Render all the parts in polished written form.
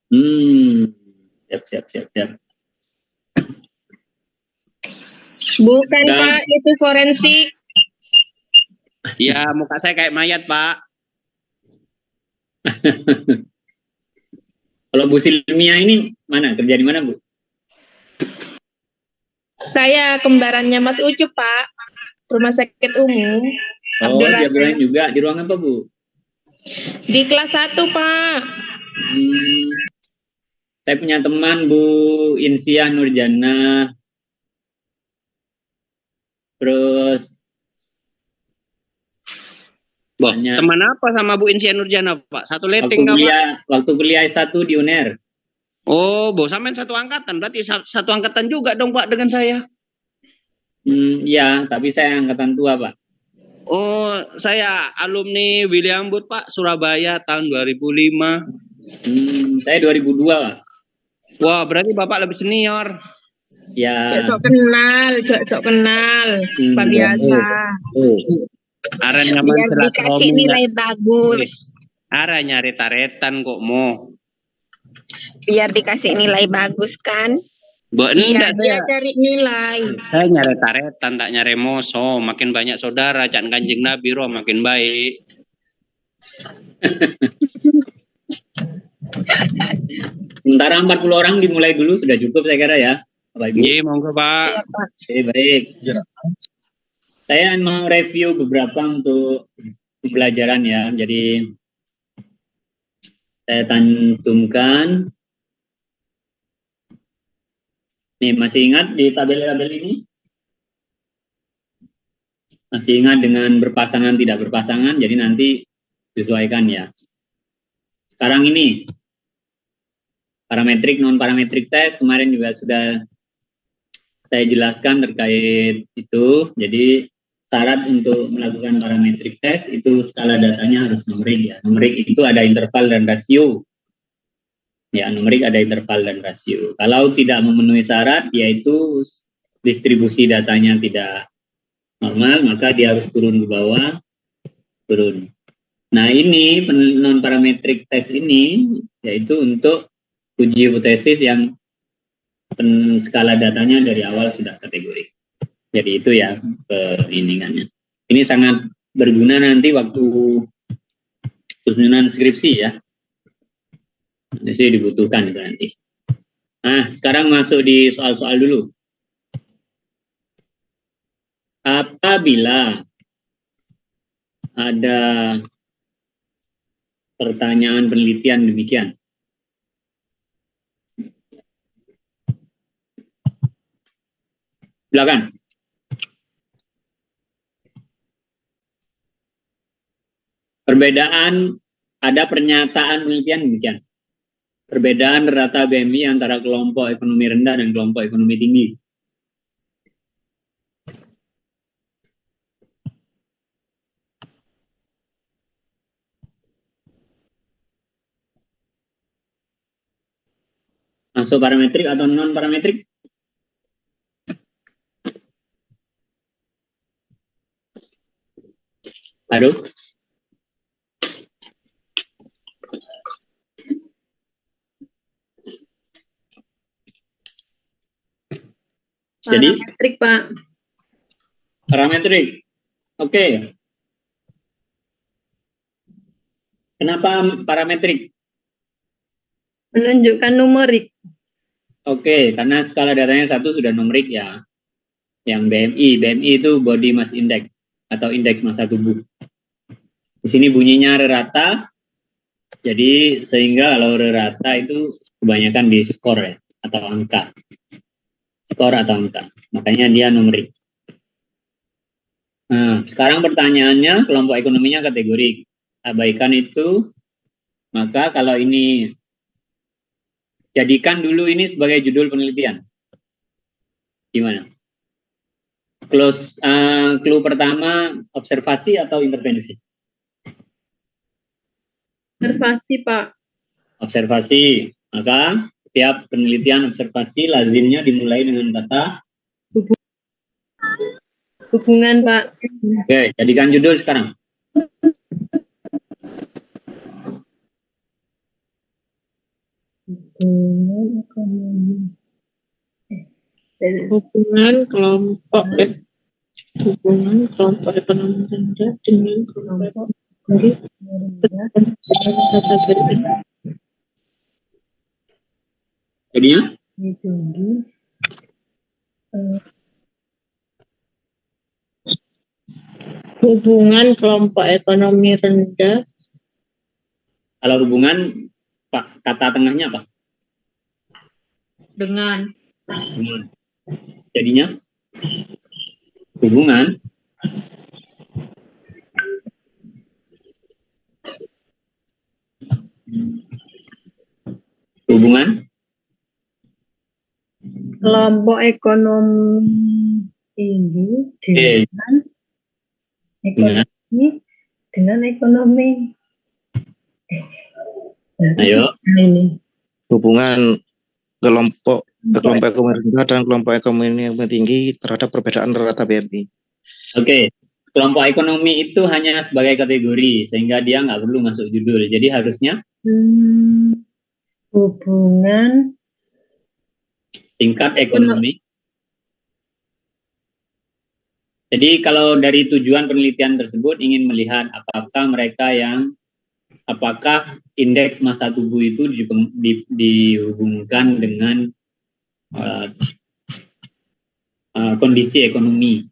Hmm, siap. Bukan, Dan, Pak, itu forensik. Ya, muka saya kayak mayat, Pak. kalau Bu Silmia ini mana? Kerja di mana, Bu? Saya kembarannya Mas Ucup, Pak. Rumah sakit umum. Oh, dia Abdurrahman. berani juga. Di ruang apa, Bu? Di kelas 1, Pak. Saya punya teman, Bu Insiah Nurjana. Terus Teman apa sama Bu Insia Nurjana, Pak? Satu leteng nggak, Pak? Waktu kuliah S1 di UNER. Oh, sampean satu angkatan. Berarti satu angkatan juga dong, Pak, dengan saya. Iya, tapi saya angkatan tua, Pak. Oh, saya alumni William Booth, Pak, Surabaya tahun 2005. Saya 2002, Pak. Wah, berarti Bapak lebih senior. Ya. Cok kenal. Pak biasa. Biar dikasih nilai bagus. Ara nyari taretan kok mau. Biar dikasih nilai bagus kan? Iya, dia cari nilai. Saya nyari taretan, tak nyari moso. Makin banyak saudara, can Kanjeng Nabi roh makin baik. Sementara 40 orang dimulai dulu sudah cukup saya kira ya. Bapak Ibu. Iya, monggo Pak. Ya, Pak. Oke, baik. Saya mau review beberapa untuk pembelajaran ya. Jadi saya cantumkan. Nih, masih ingat di tabel-tabel ini? Masih ingat dengan berpasangan tidak berpasangan, jadi nanti disesuaikan ya. Sekarang ini parametrik non parametrik tes kemarin juga sudah saya jelaskan terkait itu. Jadi syarat untuk melakukan parametrik tes itu skala datanya harus numerik ya. Numerik itu ada interval dan rasio. Ya, numerik ada interval dan rasio. Kalau tidak memenuhi syarat, yaitu distribusi datanya tidak normal, maka dia harus turun ke bawah, turun. Nah, ini non parametric test ini yaitu untuk uji hipotesis yang skala datanya dari awal sudah kategori. Jadi itu ya perlindungannya. Ini sangat berguna nanti waktu susunan skripsi ya. Jadi dibutuhkan itu nanti. Nah, sekarang masuk di soal-soal dulu. Apabila ada pertanyaan penelitian demikian, silakan. Perbedaan, ada pernyataan penelitian demikian. Perbedaan rata BMI antara kelompok ekonomi rendah dan kelompok ekonomi tinggi. Masuk parametrik atau non parametrik? Aduh. Jadi parametrik, Pak. Parametrik. Oke. Kenapa parametrik? Menunjukkan numerik. Oke, karena skala datanya satu sudah numerik ya. Yang BMI itu body mass index atau indeks massa tubuh. Di sini bunyinya rata. Jadi sehingga kalau rata itu kebanyakan di skor ya atau angka. Skor atau angka. Makanya dia numerik. Nah, sekarang pertanyaannya kelompok ekonominya kategori. Abaikan itu, maka kalau ini jadikan dulu ini sebagai judul penelitian. Gimana? Clue pertama observasi atau intervensi? Observasi, Pak. Observasi. Maka setiap penelitian observasi lazimnya dimulai dengan kata hubungan, Pak. Oke, jadikan judul sekarang. Hubungan kelompok ekonomi rendah dengan kelompok ekonomi rendah. Jadinya hubungan kelompok ekonomi rendah. kalau hubungan Pak, kata tengahnya apa? Dengan. Jadinya hubungan Kelompok ekonomi tinggi dengan ekonomi. Ayo. Ini. Hubungan kelompok ekonomi rendah dan kelompok ekonomi yang tinggi terhadap perbedaan rata BMI. Oke. Kelompok ekonomi itu hanya sebagai kategori, sehingga dia nggak perlu masuk judul. Jadi harusnya hubungan tingkat ekonomi. Jadi kalau dari tujuan penelitian tersebut ingin melihat apakah indeks massa tubuh itu dihubungkan dengan kondisi ekonomi.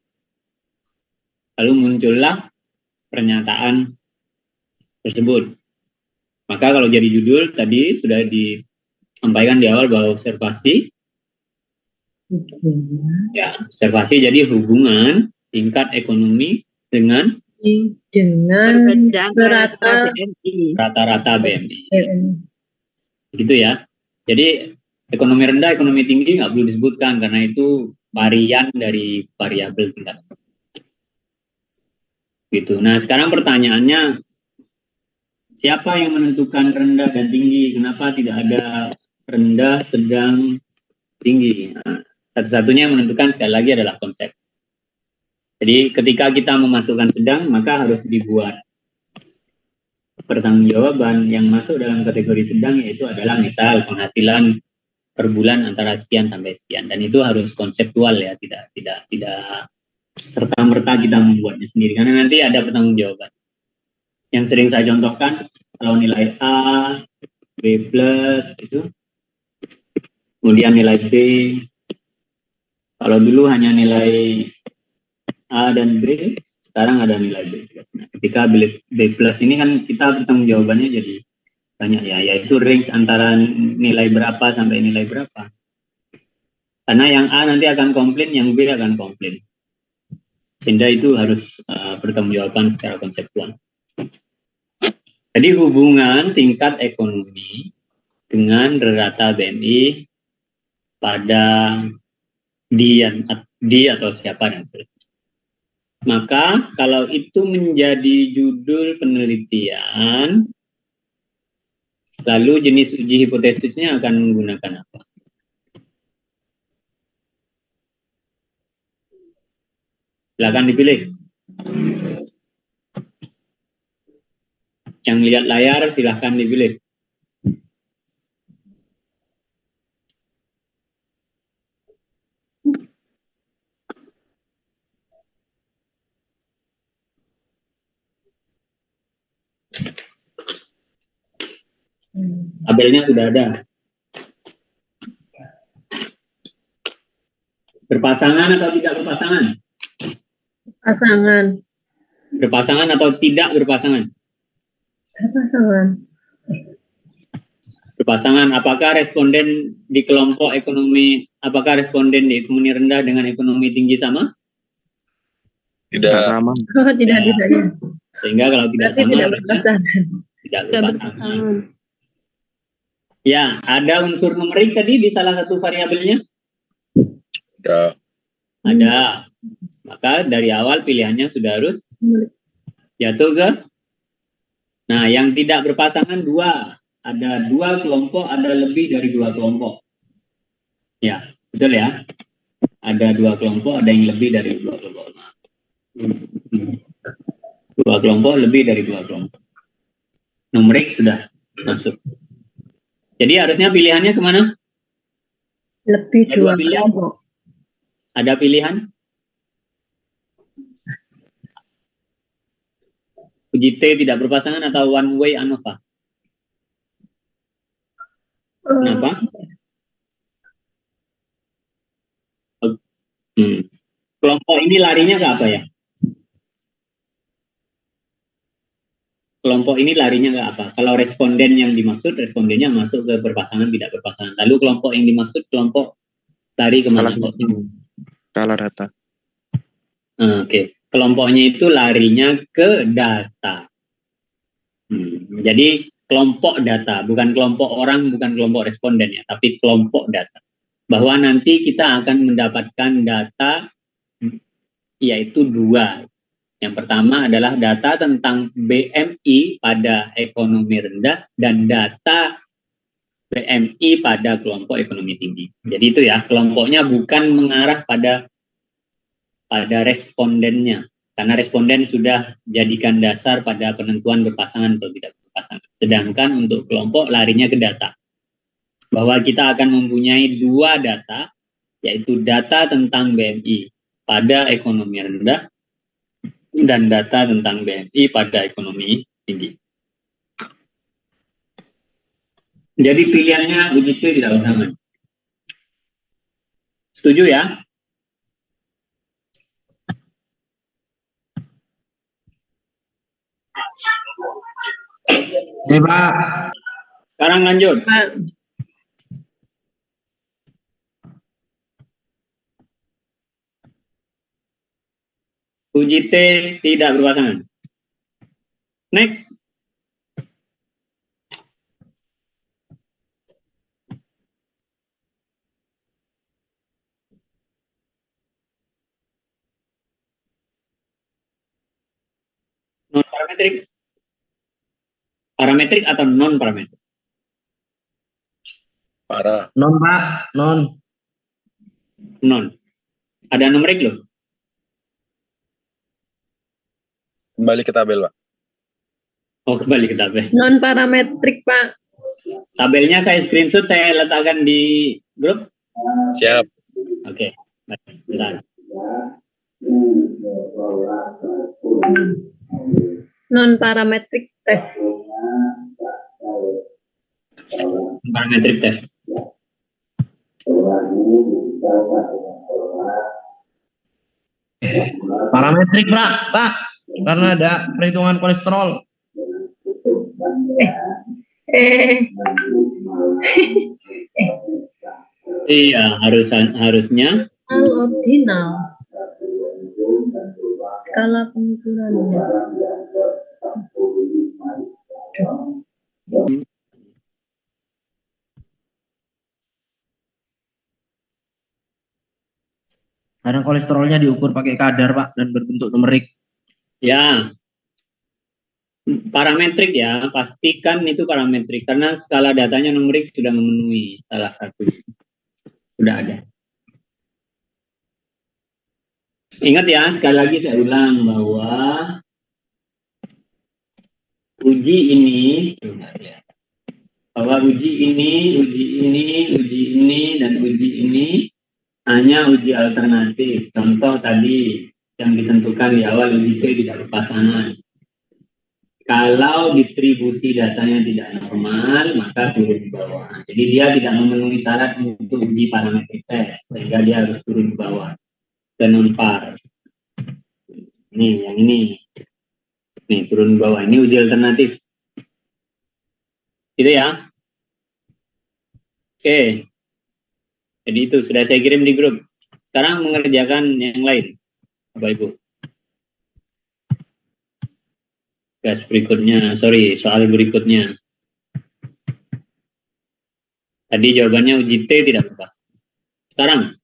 Lalu muncullah pernyataan tersebut. Maka kalau jadi judul tadi sudah disampaikan di awal bahwa observasi jadi hubungan tingkat ekonomi dengan rata-rata BMI. Gitu ya. Jadi ekonomi rendah, ekonomi tinggi nggak perlu disebutkan karena itu varian dari variabel tingkat. Gitu. Nah, sekarang pertanyaannya, siapa yang menentukan rendah dan tinggi? Kenapa tidak ada rendah, sedang, tinggi? Nah, satu-satunya yang menentukan sekali lagi adalah konsep. Jadi ketika kita memasukkan sedang, maka harus dibuat pertanggungjawaban yang masuk dalam kategori sedang, yaitu adalah misal penghasilan per bulan antara sekian sampai sekian, dan itu harus konseptual ya, tidak serta merta kita membuatnya sendiri, karena nanti ada pertanggungjawaban. Yang sering saya contohkan, kalau nilai A, B plus itu, kemudian nilai B, kalau dulu hanya nilai A dan B, sekarang ada nilai B plus. Nah, ketika B plus ini kan kita pertanggungjawabannya jadi banyak ya, yaitu range antara nilai berapa sampai nilai berapa. Karena yang A nanti akan komplain, yang B akan komplain. Sehingga itu harus pertanggungjawaban secara konseptual. Jadi hubungan tingkat ekonomi dengan rata BMI pada di atau siapa dan seterusnya. Maka kalau itu menjadi judul penelitian, lalu jenis uji hipotesisnya akan menggunakan apa? Silakan dipilih. Yang lihat layar silahkan dipilih. Tabelnya sudah ada. Berpasangan atau tidak berpasangan? Pasangan. Berpasangan atau tidak berpasangan? Pasangan. Berpasangan. Apakah responden di kelompok ekonomi, apakah responden di ekonomi rendah dengan ekonomi tinggi sama? Tidak sama. Oh, tidak. Sehingga kalau tidak berarti sama, tidak berpasangan. Tidak berpasangan. Ya, ada unsur numerik tadi di salah satu variabelnya? Ya. Ada. Maka dari awal pilihannya sudah harus jatuh ke. Nah, yang tidak berpasangan dua. Ada dua kelompok, ada lebih dari dua kelompok. Ya, betul ya. Ada dua kelompok, ada yang lebih dari dua kelompok. Dua kelompok, lebih dari dua kelompok. Numerik sudah masuk. Jadi harusnya pilihannya kemana? Lebih Ada dua dua pilihan? kelompok. Ada pilihan? Uji T tidak berpasangan atau one way ANOVA? Kenapa? Kelompok ini larinya ke apa ya? Kelompok ini larinya ke apa? Kalau responden yang dimaksud, respondennya masuk ke berpasangan, tidak berpasangan. Lalu kelompok yang dimaksud, kelompok lari kemana? Skala data. Oke. Kelompoknya itu larinya ke data. Jadi kelompok data, bukan kelompok orang, bukan kelompok responden ya, tapi kelompok data. Bahwa nanti kita akan mendapatkan data yaitu dua. Yang pertama adalah data tentang BMI pada ekonomi rendah dan data BMI pada kelompok ekonomi tinggi. Jadi itu ya, kelompoknya bukan mengarah pada respondennya. Karena responden sudah jadikan dasar pada penentuan berpasangan atau tidak berpasangan. Sedangkan untuk kelompok larinya ke data. Bahwa kita akan mempunyai dua data, yaitu data tentang BMI pada ekonomi rendah dan data tentang BMI pada ekonomi tinggi. Jadi pilihannya begitu tidak bersamaan. Setuju ya? Ini Pak. Sekarang lanjut. Uji T tidak berpasangan. Next. Non-parametrik. Parametrik atau non-parametrik? Non Pak, non. Non. Ada numerik loh. Kembali ke tabel, Pak. Oh, kembali ke tabel. Non parametrik, Pak. Tabelnya saya screenshot, saya letakkan di grup. Siap. Oke. Bentar. Non parametrik tes. Parametrik tes. Parametrik Pak. Karena ada perhitungan kolesterol. Iya, harusnya Ordinal. Skala pengukurannya. Karena kolesterolnya diukur pakai kadar Pak dan berbentuk numerik. ya parametrik ya, pastikan itu parametrik karena skala datanya numerik sudah memenuhi salah satu. Sudah ada. Ingat ya, sekali lagi saya ulang bahwa uji ini, dan uji ini hanya uji alternatif. Contoh tadi yang ditentukan di awal uji T tidak berpasangan. Kalau distribusi datanya tidak normal, maka turun di bawah. Jadi dia tidak memenuhi syarat untuk uji parametric test, sehingga dia harus turun di bawah. Dan non-par. Nih, yang ini. Nih, turun di bawah. Ini uji alternatif. Gitu ya. Oke. Jadi itu sudah saya kirim di grup. Sekarang mengerjakan yang lain, Bapak Ibu. Soal berikutnya. Tadi jawabannya uji T tidak berubah. Sekarang,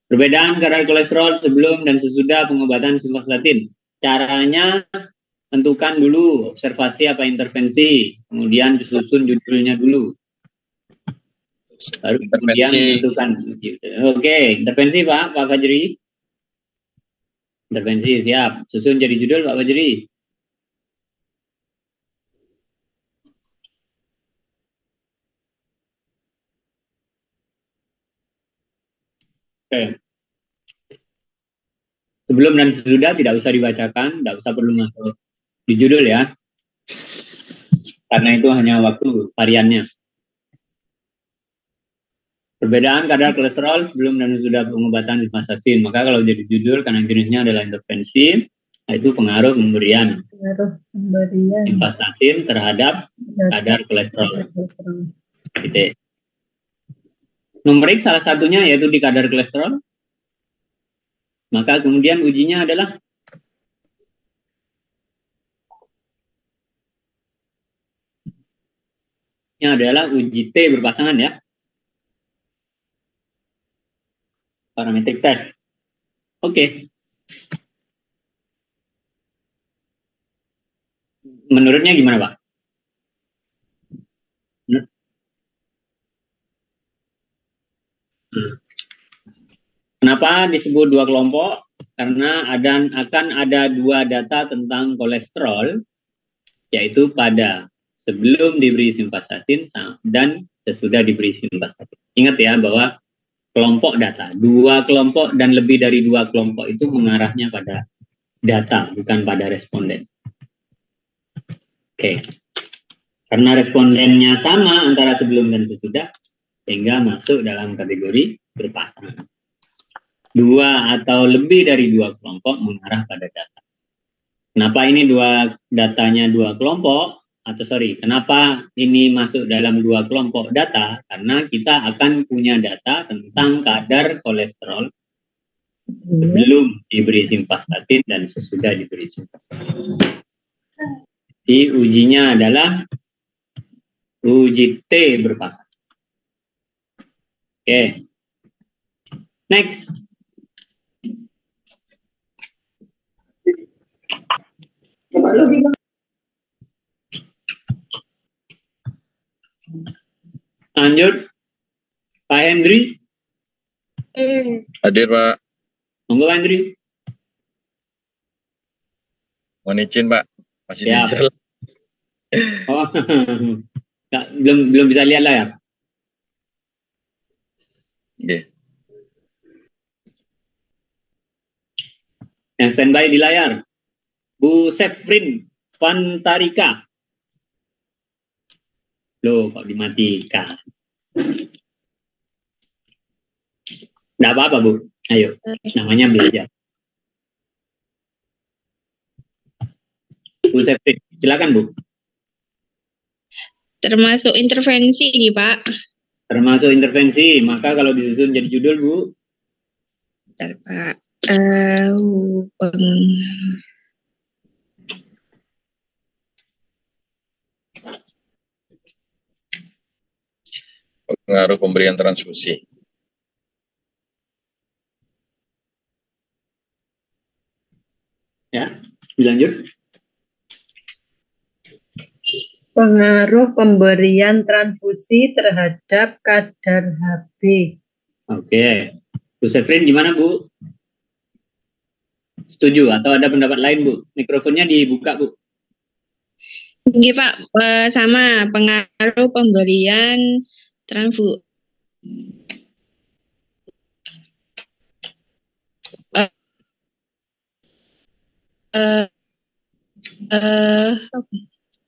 perbedaan kadar kolesterol sebelum dan sesudah pengobatan simvastatin. Caranya, tentukan dulu observasi apa intervensi, kemudian disusun judulnya dulu. Baru kemudian menentukan. Oke, intervensi Pak Fajri. Intervensi, siap. Susun jadi judul Pak Fajri. Oke. Sebelum dan sesudah tidak usah dibacakan, tidak usah perlu masuk di judul ya. Karena itu hanya waktu variannya. Perbedaan kadar kolesterol sebelum dan sesudah pengobatan simvastatin. Maka kalau jadi judul karena jenisnya adalah intervensi, itu pengaruh pemberian Pengaruh pemberian simvastatin terhadap kadar kolesterol. Titik. Numerik salah satunya yaitu di kadar kolesterol. Maka kemudian ujinya adalah uji T berpasangan ya. Parametric test. Oke. Menurutnya gimana, Pak? Kenapa disebut dua kelompok? Karena akan ada dua data tentang kolesterol, yaitu pada sebelum diberi simvastatin dan sesudah diberi simvastatin. Ingat ya bahwa kelompok data, dua kelompok dan lebih dari dua kelompok itu mengarahnya pada data, bukan pada responden. Oke. Karena respondennya sama antara sebelum dan sesudah, sehingga masuk dalam kategori berpasangan. Dua atau lebih dari dua kelompok mengarah pada data. Kenapa ini datanya dua kelompok? Kenapa ini masuk dalam dua kelompok data? Karena kita akan punya data tentang kadar kolesterol sebelum diberi simvastatin dan sesudah diberi simvastatin. Jadi ujinya adalah uji T berpasangan. Oke. Next. Lanjut, Pak Hendri. Hadir, Pak. Monggo, Pak Hendri. Mohon izin, Pak. Masih Siap. digital. Oh, belum bisa lihat layar. Oke. Yang standby di layar, Bu Sefrin Fantarika. Loh, kok dimatikan? Nggak apa-apa, Bu. Ayo, namanya belajar. Bu Sefrin, silakan, Bu. Termasuk intervensi nih, Pak. Termasuk intervensi, maka kalau disusun jadi judul, Bu. Bentar, Pak. Pengaruh pemberian transfusi. Ya, dilanjut. pengaruh pemberian transfusi terhadap kadar Hb. Oke. Bu Sefrin gimana, Bu? Setuju atau ada pendapat lain, Bu? Mikrofonnya dibuka, Bu. Iya, Pak. Sama pengaruh pemberian transfusi.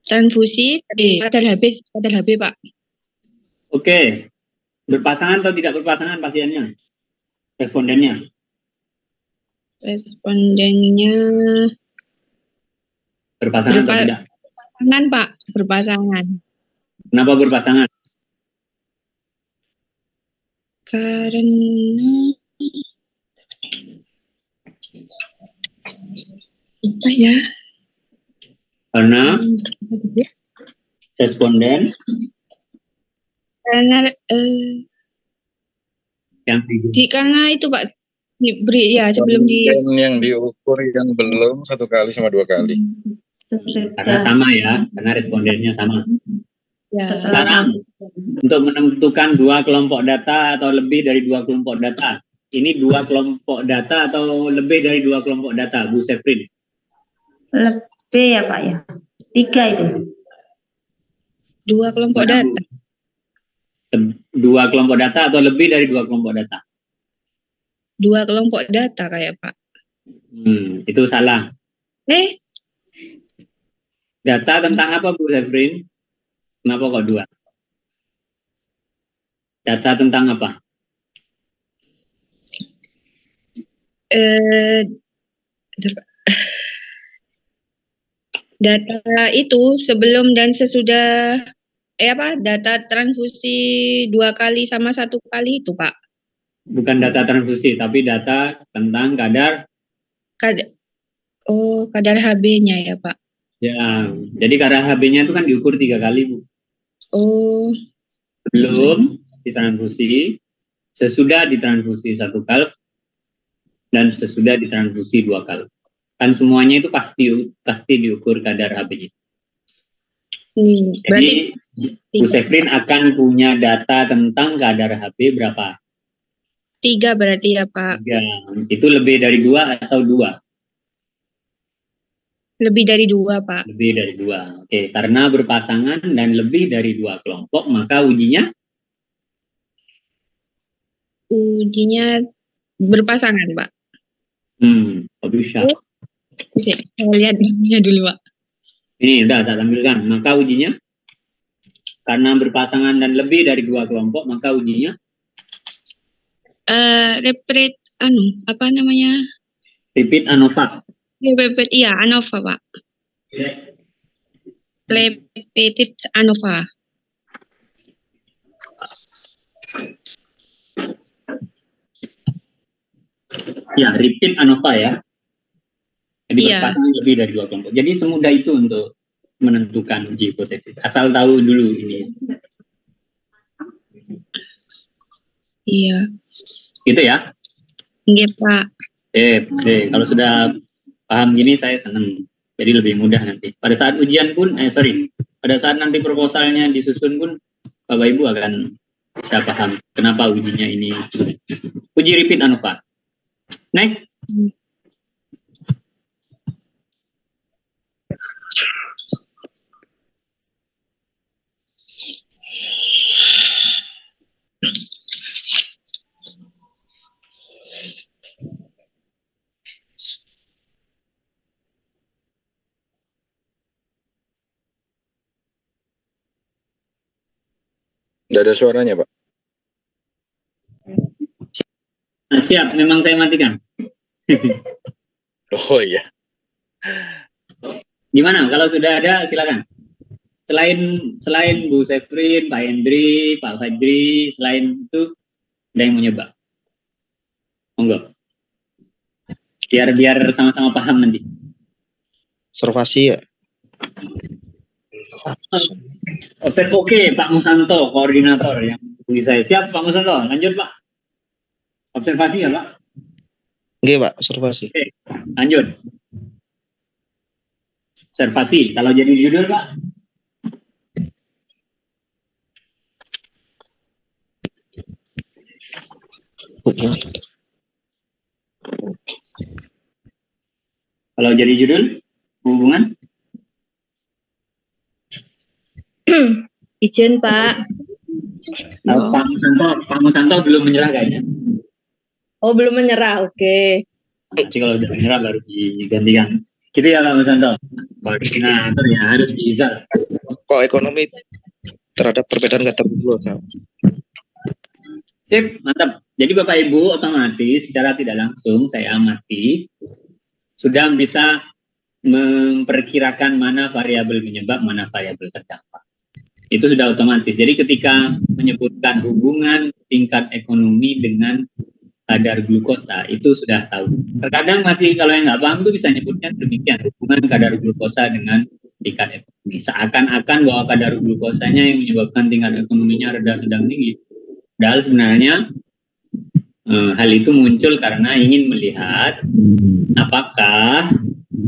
Transfusi kadar Hb, Pak. Oke. Berpasangan atau tidak berpasangan pasiennya? Respondennya? Respondennya Berpasangan atau tidak? berpasangan, Pak. Berpasangan. Kenapa berpasangan? Karena apa ya? Karena responden Karena yang karena itu, Pak, diberi ya sebelum di yang diukur yang belum 1 kali sama 2 kali. karena sama ya, karena respondennya sama. ya. Sekarang untuk menentukan 2 kelompok data atau lebih dari 2 kelompok data, ini 2 kelompok data atau lebih dari 2 kelompok data, Bu Sefrin? Lebih ya, Pak ya. 3 itu. 2 kelompok data. 2 kelompok data atau lebih dari 2 kelompok data? 2 kelompok data kayak Pak. Itu salah. Data tentang apa Bu Zefrin? Kenapa kok 2? Data tentang apa? Data itu sebelum dan sesudah data transfusi 2 kali sama 1 kali itu Pak. Bukan data transfusi, tapi data tentang kadar HB-nya ya Pak. Ya, jadi kadar HB-nya itu kan diukur 3 kali Bu. Oh. Sebelum ditransfusi, sesudah ditransfusi 1 kali, dan sesudah ditransfusi 2 kali. Kan semuanya itu pasti diukur kadar HB-nya. Jadi Bu Zefrin akan punya data tentang kadar HB berapa? 3 berarti ya Pak. 3. Itu lebih dari 2 atau 2? Lebih dari 2 Pak. Lebih dari 2. Oke, karena berpasangan dan lebih dari 2 kelompok, maka ujinya? Ujinya berpasangan Pak. Kok bisa? Oke, saya lihat ujinya dulu Pak. Ini udah tak tampilkan. Maka ujinya? Karena berpasangan dan lebih dari 2 kelompok, maka ujinya? Repeat apa namanya? Repeat ANOVA. Repeat ANOVA Pak. Repeated ANOVA. Ya, repeat ANOVA ya. Jadi berpasangan lebih dari 2 kelompok. Jadi semudah itu untuk menentukan uji hipotesis. Asal tahu dulu ini. Iya. Gitu ya? Iya Pak. Kalau sudah paham gini saya senang. Jadi lebih mudah nanti. Pada saat ujian pun, pada saat nanti proposalnya disusun pun, Bapak Ibu akan bisa paham kenapa ujinya ini. Uji repeat ANOVA. Next. Tidak ada suaranya, Pak. Siap, memang saya matikan. Oh iya. Gimana? Kalau sudah ada, silakan. Selain Bu Zefrin, Pak Hendri, Pak Fajri, selain itu ada yang mau nyoba? Monggo. Biar sama-sama paham nanti. Observasi ya. Oke, Pak Musanto, koordinator yang hubungi saya. Siap, Pak Musanto. Lanjut, Pak. Observasi ya, Pak? Oke, Pak, observasi. Oke, lanjut. Observasi. Kalau jadi judul, Pak? Kalau jadi judul, hubungan? Izin Pak. Pak Musanto belum menyerah kayaknya. Oh, belum menyerah, oke. Jadi kalau udah menyerah baru digantikan. Gitu ya Pak Musanto. Koordinator ya harus bisa. Kok ekonomi terhadap perbedaan kadar glukosa. Sip, mantap. Jadi Bapak Ibu otomatis secara tidak langsung saya amati sudah bisa memperkirakan mana variabel penyebab, mana variabel terdampak. Itu sudah otomatis. Jadi ketika menyebutkan hubungan tingkat ekonomi dengan kadar glukosa, itu sudah tahu. Terkadang masih kalau yang nggak paham itu bisa nyebutnya demikian, hubungan kadar glukosa dengan tingkat ekonomi. Seakan-akan bahwa kadar glukosanya yang menyebabkan tingkat ekonominya rendah sedang tinggi. Padahal sebenarnya hal itu muncul karena ingin melihat apakah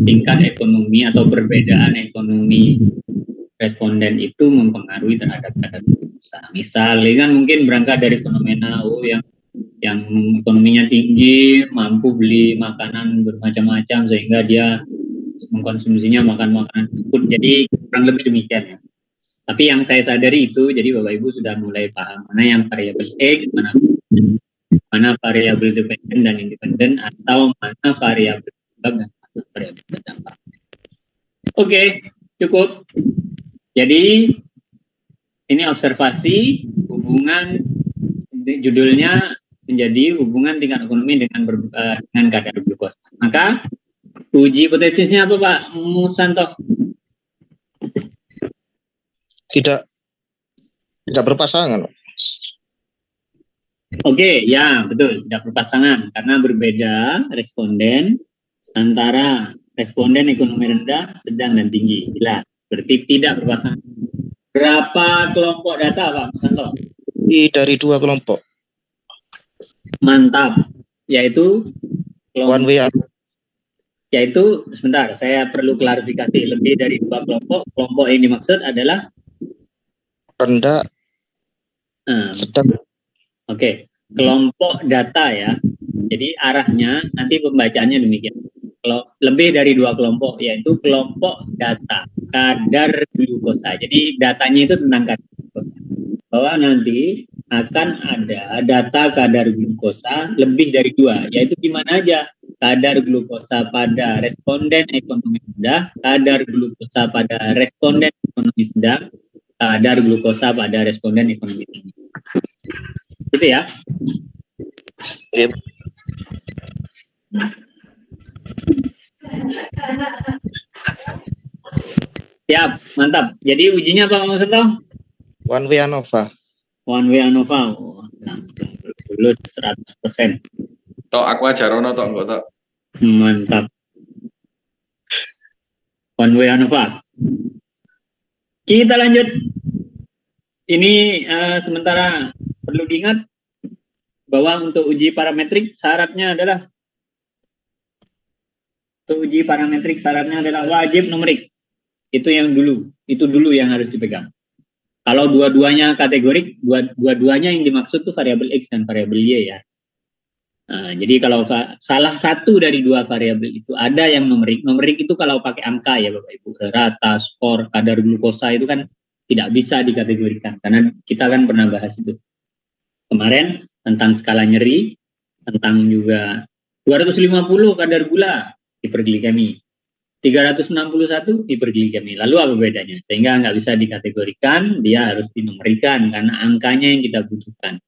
tingkat ekonomi atau perbedaan ekonomi responden itu mempengaruhi terhadap kadar glukosa. Misalnya kan mungkin berangkat dari fenomena yang ekonominya tinggi, mampu beli makanan bermacam-macam sehingga dia mengkonsumsinya makanan tersebut. Jadi kurang lebih demikian ya. Tapi yang saya sadari itu, jadi Bapak Ibu sudah mulai paham mana yang variabel X, mana mana variabel dependen dan independen, atau mana variabel penyebab dan mana variabel berdampak. Oke, cukup. Jadi ini observasi hubungan, judulnya menjadi hubungan tingkat ekonomi dengan kadar glukosa. Maka uji hipotesisnya apa Pak Musanto? Tidak berpasangan. Oke, ya betul, tidak berpasangan karena berbeda responden antara responden ekonomi rendah, sedang dan tinggi. Jelas, berarti tidak berpasangan. Berapa kelompok data Pak Musanto? Dari 2 kelompok. Mantap, yaitu One way. Yaitu sebentar, saya perlu klarifikasi, lebih dari 2 kelompok. Kelompok yang dimaksud adalah rendah, sedang. Oke, kelompok data ya. Jadi arahnya nanti pembacaannya demikian. Kalau lebih dari 2 kelompok, yaitu kelompok data kadar glukosa. Jadi datanya itu tentang kadar glukosa. Bahwa nanti akan ada data kadar glukosa lebih dari 2, yaitu di mana aja? Kadar glukosa pada responden ekonomi rendah, kadar glukosa pada responden ekonomi sedang, kadar glukosa pada responden ekonomi tinggi. Gitu ya. Yep. Siap, mantap. Jadi ujinya apa Mas Seto? One way ANOVA. One way ANOVA. Oh, langsung lulus 100%. Tok aku ajarono tok enggak tok. Mantap. One way ANOVA. Kita lanjut. Ini sementara perlu diingat bahwa untuk uji parametrik syaratnya adalah wajib numerik. Itu dulu yang harus dipegang. Kalau dua-duanya kategorik, dua-duanya yang dimaksud tuh variabel X dan variabel Y ya. Nah, jadi kalau salah satu dari 2 variabel itu ada yang numerik itu kalau pakai angka ya Bapak Ibu, rata, skor, kadar glukosa itu kan tidak bisa dikategorikan karena kita kan pernah bahas itu kemarin tentang skala nyeri, tentang juga 250 kadar gula hiperglikemi, 361 hiperglikemi. Lalu apa bedanya? Sehingga nggak bisa dikategorikan, dia harus dinomorikan karena angkanya yang kita butuhkan.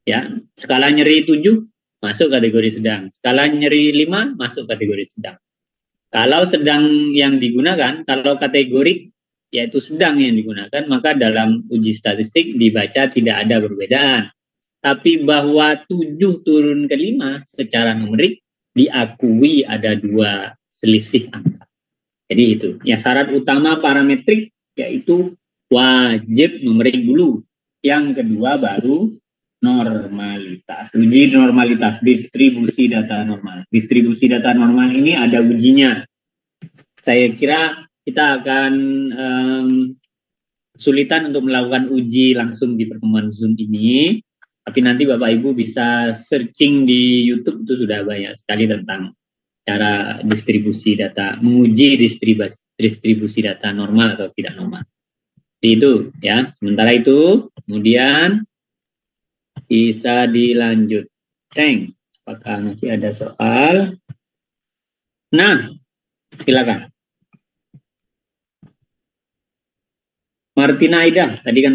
Ya, skala nyeri 7 masuk kategori sedang, skala nyeri 5 masuk kategori sedang. Kalau sedang yang digunakan, kalau kategori yaitu sedang yang digunakan, maka dalam uji statistik dibaca tidak ada perbedaan. Tapi bahwa 7 turun ke 5 secara numerik diakui ada 2 selisih angka. Jadi itu. Ya, syarat utama parametrik yaitu wajib numerik dulu. Yang kedua baru normalitas. Uji normalitas, distribusi data normal. Distribusi data normal ini ada ujinya. Saya kira kita akan kesulitan untuk melakukan uji langsung di pertemuan Zoom ini. Tapi nanti Bapak Ibu bisa searching di YouTube, itu sudah banyak sekali tentang cara distribusi data, menguji distribusi data normal atau tidak normal. Jadi itu ya. Sementara itu, kemudian bisa dilanjut. Apakah masih ada soal? Nah, silakan. Martina Aida, tadi kan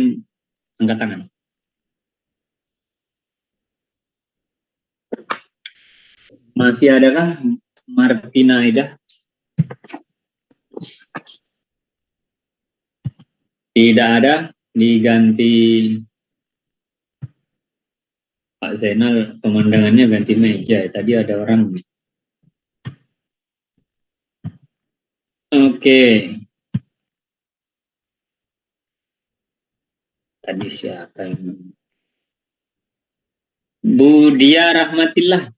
angkat tangan. Masih adakah Martina Aida? Tidak ada, diganti Pak Zainal, pemandangannya ganti meja. Tadi ada orang. Oke. Tadi siapa yang? Budia Rahmatillah.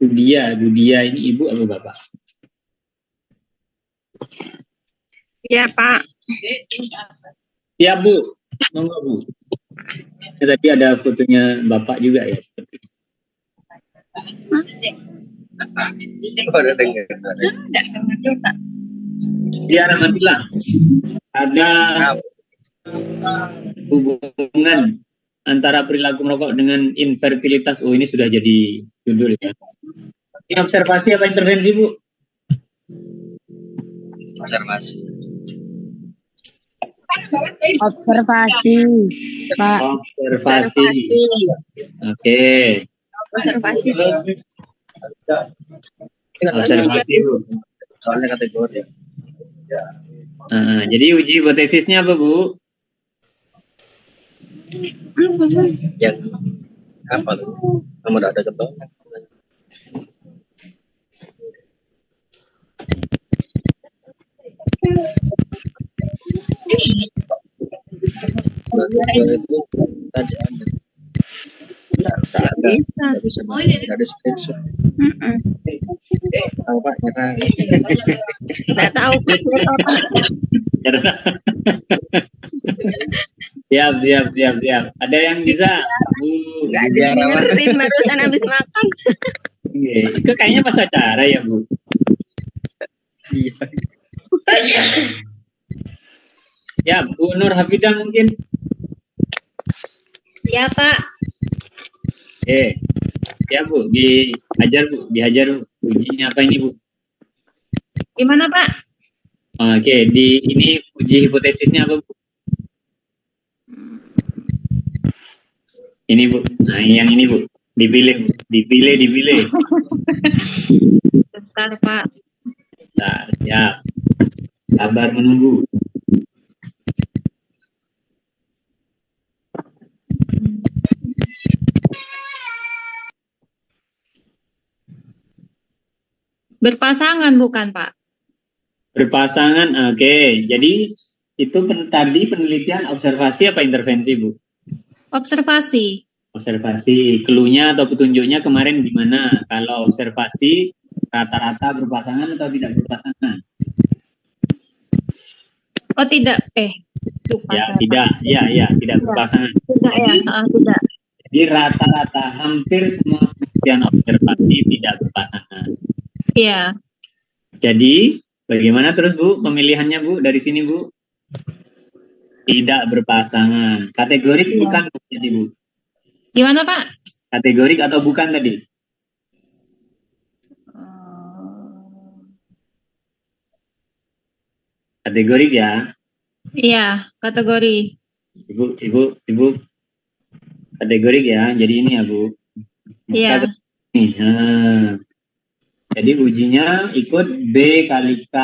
Budia ini ibu atau bapak? Ya Pak. Ya Bu, monggo Bu. Ya, tadi ada fotonya bapak juga ya seperti itu. Ya Rahmatillah. Ada hubungan antara perilaku merokok dengan infertilitas. Oh, ini sudah jadi judul ya. Ini observasi apa intervensi, Bu? Observasi. Observasi, Pak. Observasi. Oke. Observasi. Observasi, Bu. Soalnya kategori. Jadi uji hipotesisnya apa, Bu? Yang apa tuh? Nomor ada contohnya. Itu tadi ada. Bisa. Ada screenshot. Tahu Pak, nyerah. Nggak tahu. Siap. Ada yang bisa? Nggak ada dengerin barusan habis makan. Itu kayaknya pas acara ya, Bu? Iya. Ya, Bu Nur Hafidah mungkin. Ya, Pak. Ya, Bu, dihajar, Bu. Ujinya apa ini, Bu? Gimana, Pak? Oke, ini uji hipotesisnya apa, Bu? Ini, Bu. Nah, yang ini, Bu. Dipilih, Bu. Dipilih. Bentar, Pak. Bentar, siap. Sabar menunggu. Berpasangan bukan, Pak? Berpasangan, oke. Jadi itu tadi penelitian observasi apa intervensi, Bu? Observasi. Observasi. Cluenya atau petunjuknya kemarin gimana? Kalau observasi rata-rata berpasangan atau tidak berpasangan? Oh, tidak. Lupa Ya, saya, tidak. Pak. Ya, tidak berpasangan. Tidak ya. Tidak. Jadi rata-rata hampir semua penelitian observasi tidak berpasangan. Iya. Jadi bagaimana terus, Bu, pemilihannya, Bu, dari sini, Bu? Tidak berpasangan. Kategorik Iya. bukan, Bu, jadi, Bu? Gimana, Pak? Kategorik atau bukan tadi? Kategorik ya. Iya, kategori. Ibu. Kategorik ya. Jadi ini ya, Bu. Iya. Nah. Jadi ujinya ikut B kali K.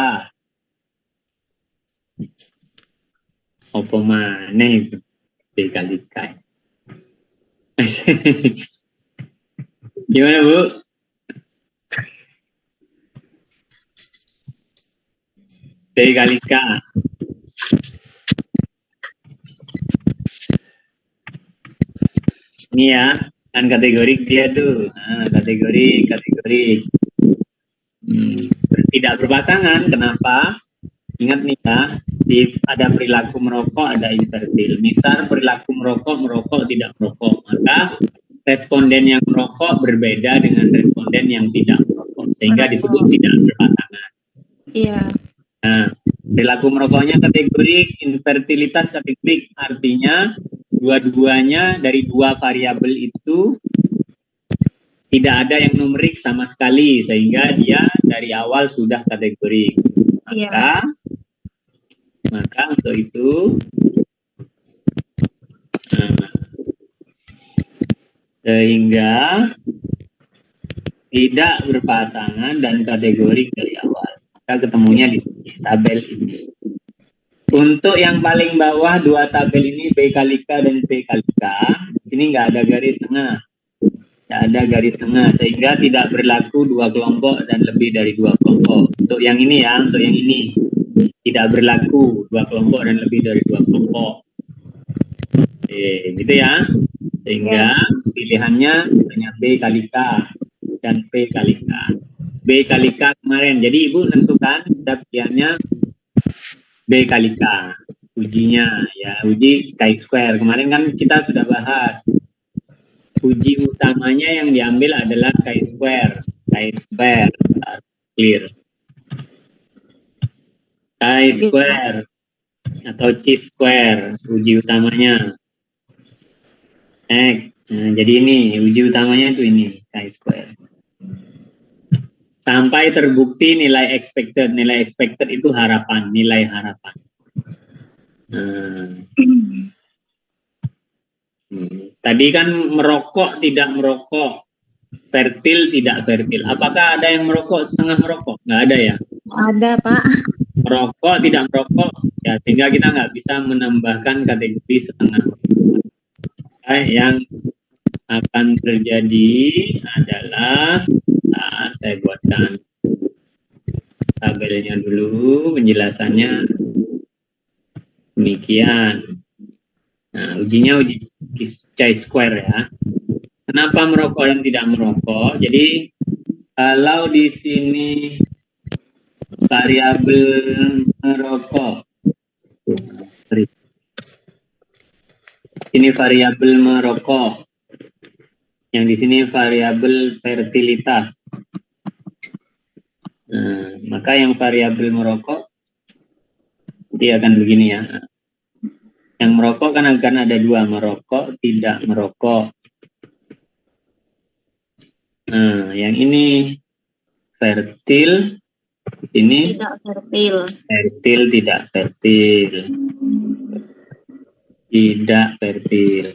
Apa mana itu? B kali K. Gimana, Bu? B kali K. Ini ya, kan kategori dia tuh. Nah, kategori. Tidak berpasangan, kenapa? Ingat nih ya, ada perilaku merokok, ada infertil. Misal perilaku merokok tidak merokok, maka responden yang merokok berbeda dengan responden yang tidak merokok, sehingga disebut tidak berpasangan. Iya. Nah, perilaku merokoknya kategori, infertilitas kategori, artinya dua-duanya dari dua variabel itu tidak ada yang numerik sama sekali, sehingga dia dari awal sudah kategori. Maka untuk itu sehingga tidak berpasangan dan kategori dari awal. Maka ketemunya di sini, tabel ini. Untuk yang paling bawah dua tabel ini, B kali K dan P kali K, di sini nggak ada garis tengah. Sehingga tidak berlaku dua kelompok dan lebih dari dua kelompok. Untuk yang ini ya, tidak berlaku dua kelompok dan lebih dari dua kelompok. Gitu ya. Sehingga pilihannya hanya B kali K dan P kali K. B kali K kemarin. Jadi Ibu tentukan pilihannya B kali K. Ujinya ya, uji chi-square. Kemarin kan kita sudah bahas. Uji utamanya yang diambil adalah chi-square. Clear. Chi-square atau chi-square uji utamanya. X. Nah, jadi ini uji utamanya itu ini chi-square. Sampai terbukti nilai expected. Nilai expected itu harapan, nilai harapan. Tadi kan merokok tidak merokok, fertil tidak fertil. Apakah ada yang merokok setengah merokok? Nggak ada ya? Ada, Pak. Merokok tidak merokok, ya sehingga kita nggak bisa menambahkan kategori setengah. Yang akan terjadi adalah, saya buatkan tabelnya dulu, penjelasannya demikian. Nah, ujinya uji chi-square ya. Kenapa merokok dan tidak merokok? Jadi kalau di sini variabel merokok, ini variabel merokok, yang di sini variabel fertilitas. Nah, maka yang variabel merokok dia akan begini ya. Yang merokok kan akan ada dua, merokok, tidak merokok. Nah, yang ini fertil, ini Tidak fertil. Fertil, tidak fertil. Tidak fertil.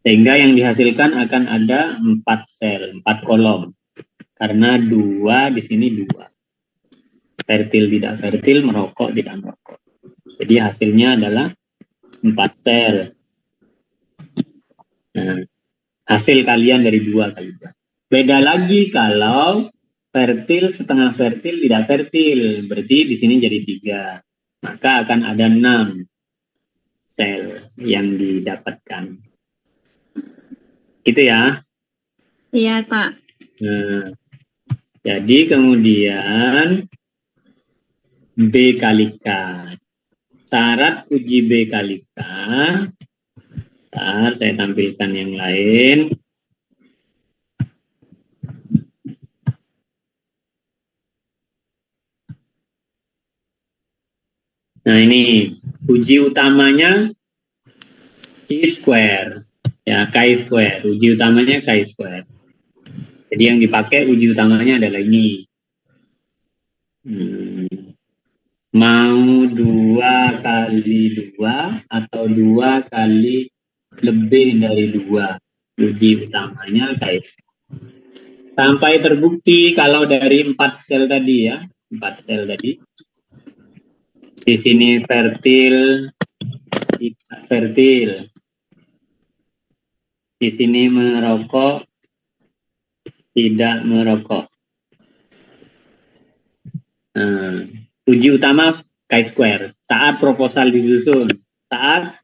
Sehingga yang dihasilkan akan ada 4 sel, 4 kolom. Karena 2 di sini 2. Fertil, tidak fertil, merokok, tidak merokok. Jadi hasilnya adalah 4 sel. Nah, hasil kalian dari 2 kali 2. Beda lagi kalau fertil, setengah fertil, tidak fertil. Berarti di sini jadi 3. Maka akan ada 6 sel yang didapatkan. Itu ya. Iya, Pak. Nah, jadi kemudian B kali K. Syarat uji B kali K. Bentar, saya tampilkan yang lain. Nah, ini uji utamanya chi-square. Ya, chi-square. Uji utamanya chi-square. Jadi yang dipakai uji utamanya adalah ini. Mau 2 kali 2 atau 2 kali lebih dari 2. Uji utamanya chi-square. Sampai terbukti kalau dari 4 sel tadi ya. 4 sel tadi. Di sini fertil, tidak fertil. Di sini merokok, tidak merokok. Nah, uji utama chi-square. Saat proposal disusun, saat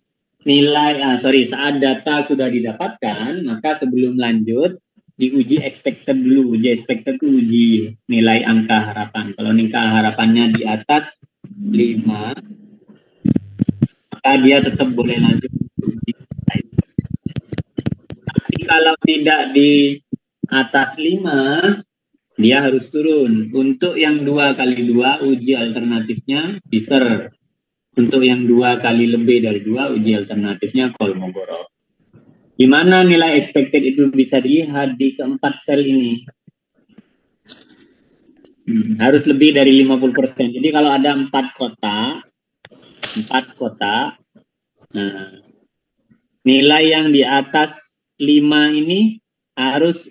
saat data sudah didapatkan, maka sebelum lanjut diuji expected dulu. Uji expected itu uji nilai angka harapan. Kalau nilai harapannya di atas 5, maka dia tetap boleh lanjut uji. Tapi kalau tidak di atas 5, dia harus turun. Untuk yang 2 kali 2, uji alternatifnya Visser. Untuk yang 2 kali lebih dari 2, uji alternatifnya Kolmogorov. Di mana nilai expected itu bisa dilihat di keempat sel ini. Harus lebih dari 50%. Jadi kalau ada 4 kotak, nah, nilai yang di atas 5 ini harus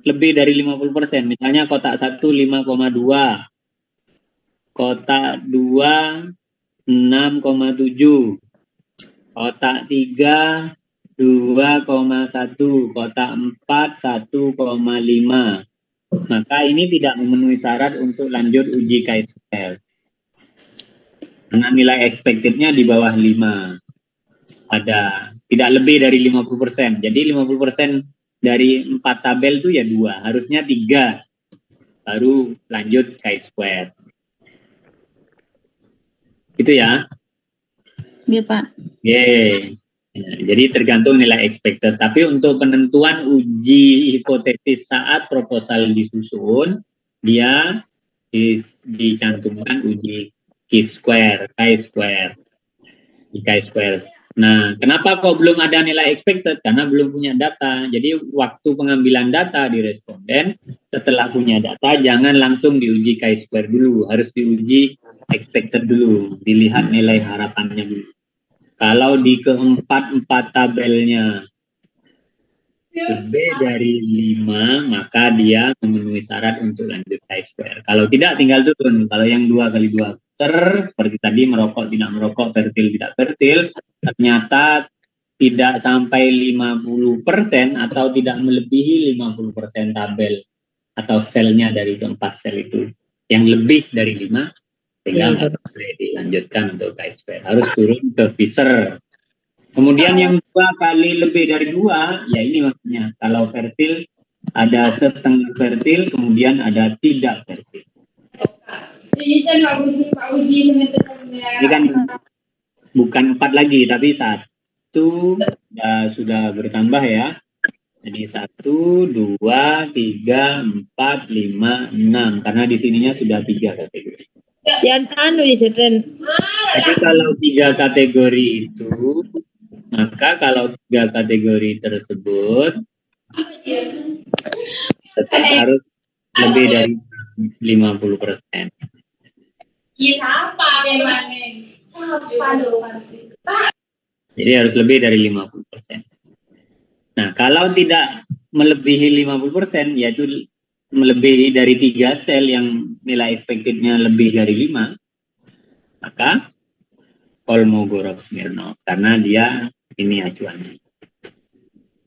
lebih dari 50%. Misalnya kotak 1 5,2, kotak 2 6,7, kotak 3 2,1, kotak 4 1,5. Maka ini tidak memenuhi syarat untuk lanjut uji chi-square. Karena nilai expected-nya di bawah 5. Ada tidak lebih dari 50%. Jadi 50% dari 4 tabel itu ya 2. Harusnya 3. Baru lanjut chi-square. Itu ya. Iya, Pak. Yeay. Ya, jadi tergantung nilai expected. Tapi untuk penentuan uji hipotesis saat proposal disusun, dia dicantumkan uji chi-square. Nah, kenapa kok belum ada nilai expected? Karena belum punya data. Jadi waktu pengambilan data di responden, setelah punya data, jangan langsung diuji chi-square dulu. Harus diuji expected dulu. Dilihat nilai harapannya dulu. Kalau di keempat tabelnya lebih dari 5, maka dia memenuhi syarat untuk lanjut chi-square. Kalau tidak, tinggal turun. Kalau yang 2x2 seperti tadi, merokok, tidak merokok, fertil, tidak fertil, ternyata tidak sampai 50% atau tidak melebihi 50% tabel atau selnya dari keempat sel itu. Yang lebih dari 5, tinggal nggak boleh dilanjutkan untuk chi-square. Harus turun ke Fisher. Kemudian yang 2 kali lebih dari 2, ya ini maksudnya. Kalau fertil, ada setengah fertil, kemudian ada tidak fertil. Ini kan bukan 4 lagi, tapi 1 sudah bertambah ya. Jadi 1, 2, 3, 4, 5, 6. Karena di sininya sudah 3 kategori. Jadi kalau 3 kategori itu, maka kalau 3 kategori tersebut tetap harus lebih dari 50%. Jadi harus lebih dari 50%. Nah, kalau tidak melebihi 50%, yaitu melebihi dari 3 sel yang nilai expected-nya lebih dari 5, maka Kolmogorov-Smirnov, karena dia ini acuannya.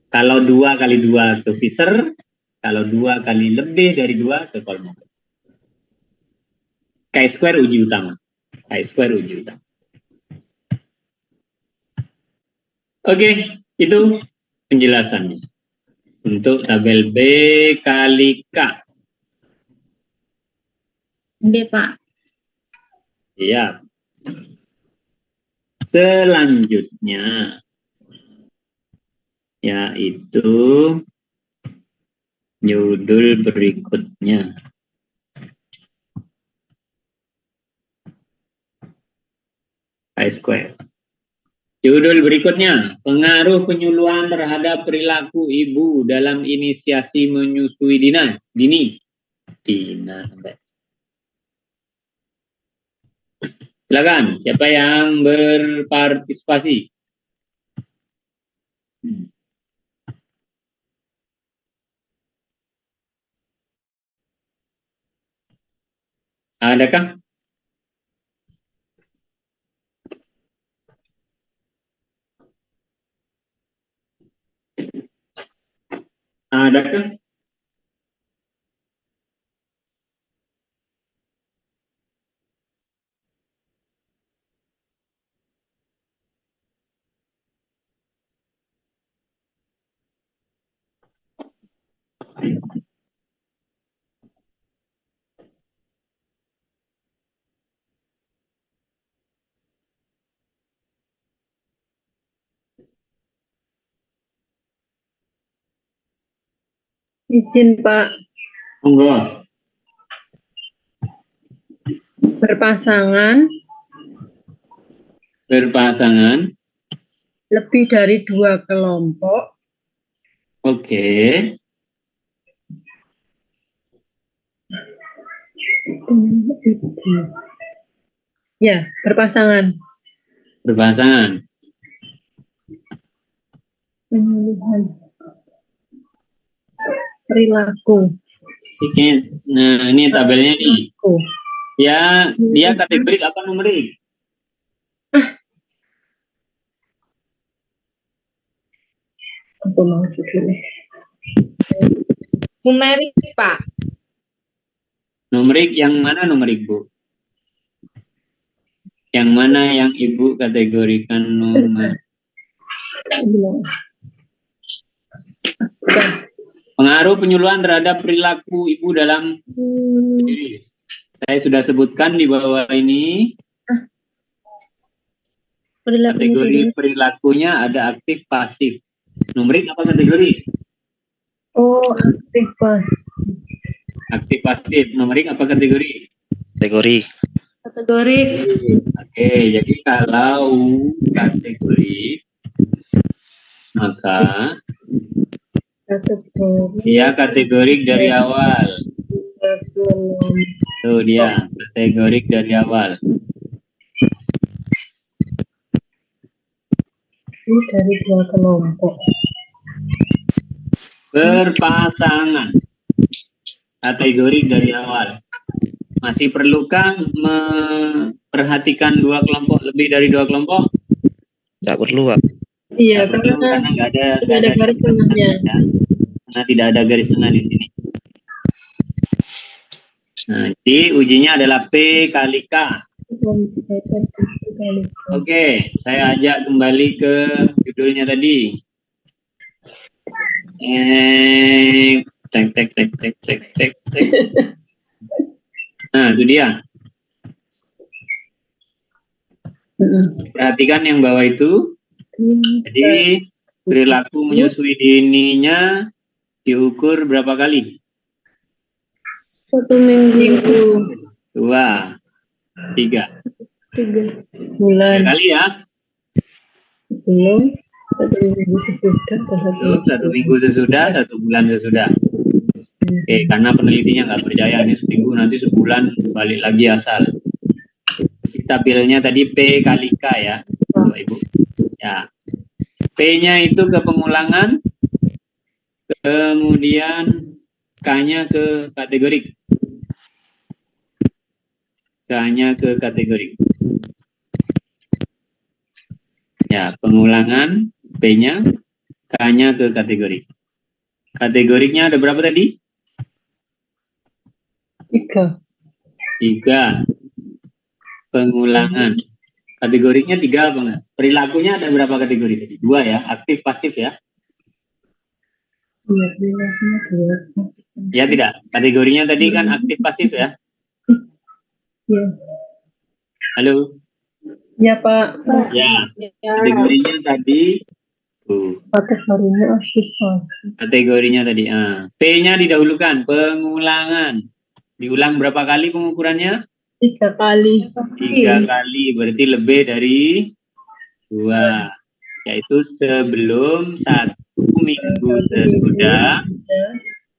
Kalau 2 kali 2 ke Fisher, kalau 2 kali lebih dari 2 ke Kolmogorov. Chi-square uji utama. Chi-square uji utama. Oke, itu penjelasannya. Untuk tabel B kali K. B, Pak. Iya. Selanjutnya, yaitu judul berikutnya. Chi-square. Judul berikutnya, pengaruh penyuluhan terhadap perilaku ibu dalam inisiasi menyusui dini. Silakan, siapa yang berpartisipasi? Adakah? Adakah? Izin Pak. Monggo. Berpasangan. Berpasangan. Lebih dari 2 kelompok. Oke. Ya, berpasangan. Berpasangan. Penyuluhan perilaku. Nah, ini tabelnya nih. Ya, dia kategori apa numerik? Apa mau judulnya? Numerik, Pak. Numerik yang mana numerik, Bu? Yang mana yang Ibu kategorikan numerik? Pengaruh penyuluhan terhadap perilaku ibu dalam diri. Saya sudah sebutkan di bawah ini. Kategori perilakunya ada aktif pasif. Numerik apa kategori? Oh, aktif pasif. Aktif pasif. Numerik apa kategori? Kategori. Kategori. Oke, jadi kalau kategori maka Kategori dia kategorik dari awal. belum. Tuh dia kategorik dari awal. Ini dari dua kelompok. Berpasangan. Kategorik dari awal. Masih perlukah memperhatikan dua kelompok, lebih dari dua kelompok? Nggak perlu, Pak. Iya, Nggak perlu, karena nggak ada garis tengahnya. ya. Karena tidak ada garis tengah di sini. Nah, jadi ujinya adalah P kali K. Oke, saya ajak kembali ke judulnya tadi. Tek. Nah, itu dia. Perhatikan yang bawah itu. Jadi, perilaku menyusui dininya diukur berapa kali? 1 minggu. 2, 3. 3 bulan. 3 kali ya. Belum. 1 minggu sesudah. Belum, 1 minggu sesudah, 1 bulan sesudah. Oke, karena penelitinya nggak percaya ini seminggu, nanti sebulan balik lagi asal. Tabelnya tadi P kali K ya, Bapak Ibu. Ya, P-nya itu ke pengulangan, kemudian K-nya ke kategorik. K-nya ke kategorik. Ya, pengulangan, P-nya, K-nya ke kategorik. Kategoriknya ada berapa tadi? 3. 3. Pengulangan. Kategoriknya 3 apa enggak? Perilakunya ada berapa kategori tadi? 2 ya, aktif pasif ya? Iya, perilakunya 2. Ya tidak. Kategorinya tadi kan aktif pasif ya? Iya. Halo? Ya, Pak. Ya. Kategorinya tadi Kategorinya aktif pasif. kategorinya tadi. P-nya didahulukan, pengulangan. Diulang berapa kali pengukurannya? 3 kali. 3 kali, berarti lebih dari 2. Yaitu sebelum 1 minggu sesudah,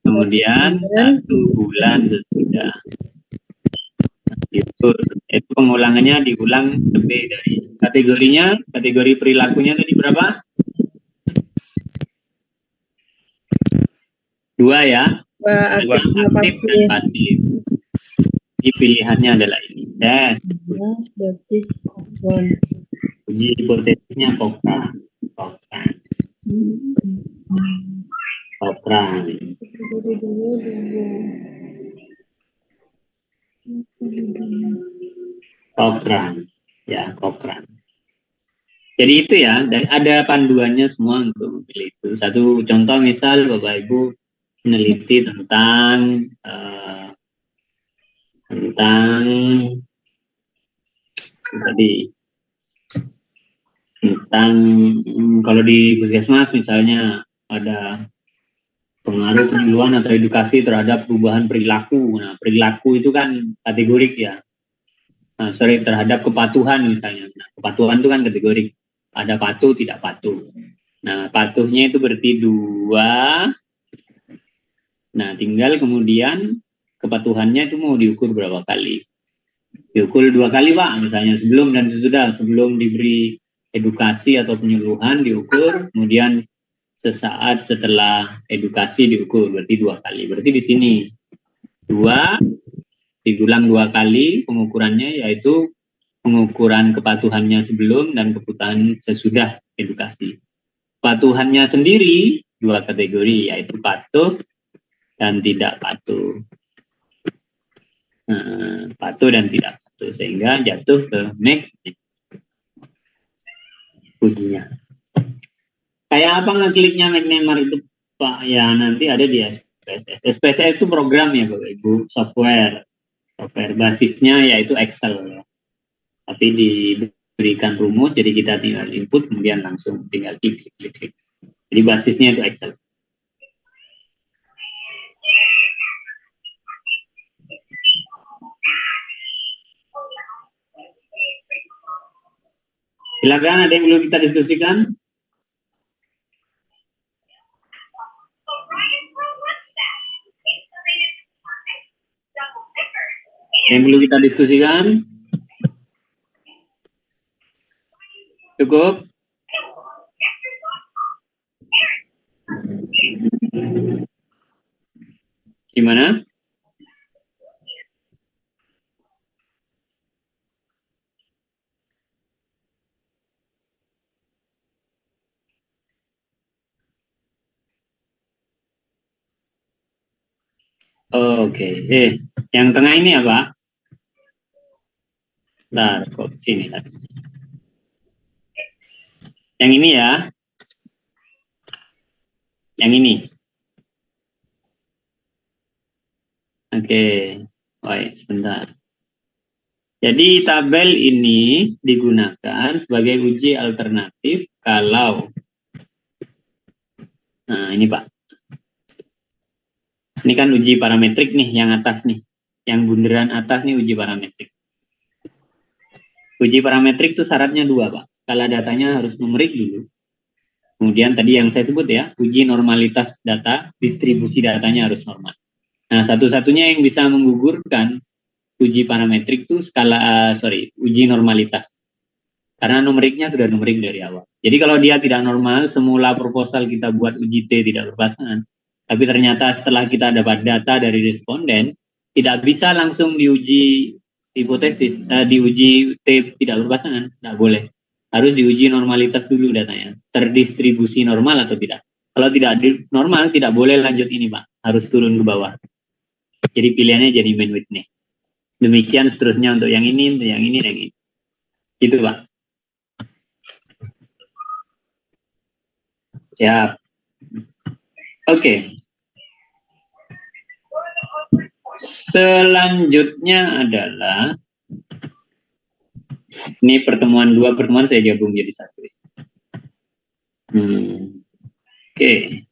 kemudian 1 bulan sesudah. Itu pengulangannya diulang lebih dari. Kategorinya, kategori perilakunya tadi berapa? 2 ya. Aktif dan pasif. Jadi pilihannya adalah ini. Tes. Uji hipotesisnya Cochrane. Ya, Cochrane. Jadi itu ya, ada panduannya semua untuk memilih itu. Satu contoh misal Bapak Ibu meneliti tentang kalau di puskesmas misalnya ada pengaruh penyuluhan atau edukasi terhadap perubahan perilaku. Nah, perilaku itu kan kategorik ya. Terhadap kepatuhan misalnya. Nah, kepatuhan itu kan kategorik. Ada patuh, tidak patuh. Nah, patuhnya itu berarti 2. Nah, tinggal kemudian kepatuhannya itu mau diukur berapa kali. Diukur 2 kali, Pak. Misalnya sebelum dan sesudah. Sebelum diberi edukasi atau penyuluhan diukur, kemudian sesaat setelah edukasi diukur, berarti 2 kali. Berarti di sini 2 diulang 2 kali pengukurannya, yaitu pengukuran kepatuhannya sebelum dan kepatuhan sesudah edukasi. Kepatuhannya sendiri 2 kategori, yaitu patuh dan tidak patuh. Patuh dan tidak patuh, sehingga jatuh ke magnet ujinya. Kayak apa ngekliknya Magnemar itu, Pak? Ya nanti ada di SPSS. SPSS itu program ya Bapak Ibu, software basisnya yaitu Excel ya. Tapi diberikan rumus, jadi kita tinggal input, kemudian langsung tinggal klik. Jadi basisnya itu Excel. Silakan, ada yang belum kita diskusikan? Yang perlu kita diskusikan? Cukup? Gimana? Oke. Yang tengah ini apa? Bentar, kok sini tadi. Yang ini ya. Yang ini. Oke. Baik, sebentar. Jadi tabel ini digunakan sebagai uji alternatif kalau ini Pak. Ini kan uji parametrik nih, yang atas nih. Yang bundaran atas nih uji parametrik. Uji parametrik itu syaratnya 2, Pak. Skala datanya harus numerik dulu. Kemudian tadi yang saya sebut ya, uji normalitas data, distribusi datanya harus normal. Nah, satu-satunya yang bisa menggugurkan uji parametrik itu uji normalitas. Karena numeriknya sudah numerik dari awal. Jadi kalau dia tidak normal, semula proposal kita buat uji T tidak berpasangan. Tapi ternyata setelah kita dapat data dari responden, tidak bisa langsung diuji hipotesis, diuji T tidak berpasangan, tidak boleh. Harus diuji normalitas dulu datanya, terdistribusi normal atau tidak. Kalau tidak normal, tidak boleh lanjut ini Pak, harus turun ke bawah. Jadi pilihannya jadi main Whitney. Demikian seterusnya untuk yang ini, untuk yang ini, yang ini. Gitu Pak. Siap. Oke. Selanjutnya adalah ini pertemuan saya gabung jadi satu. Oke.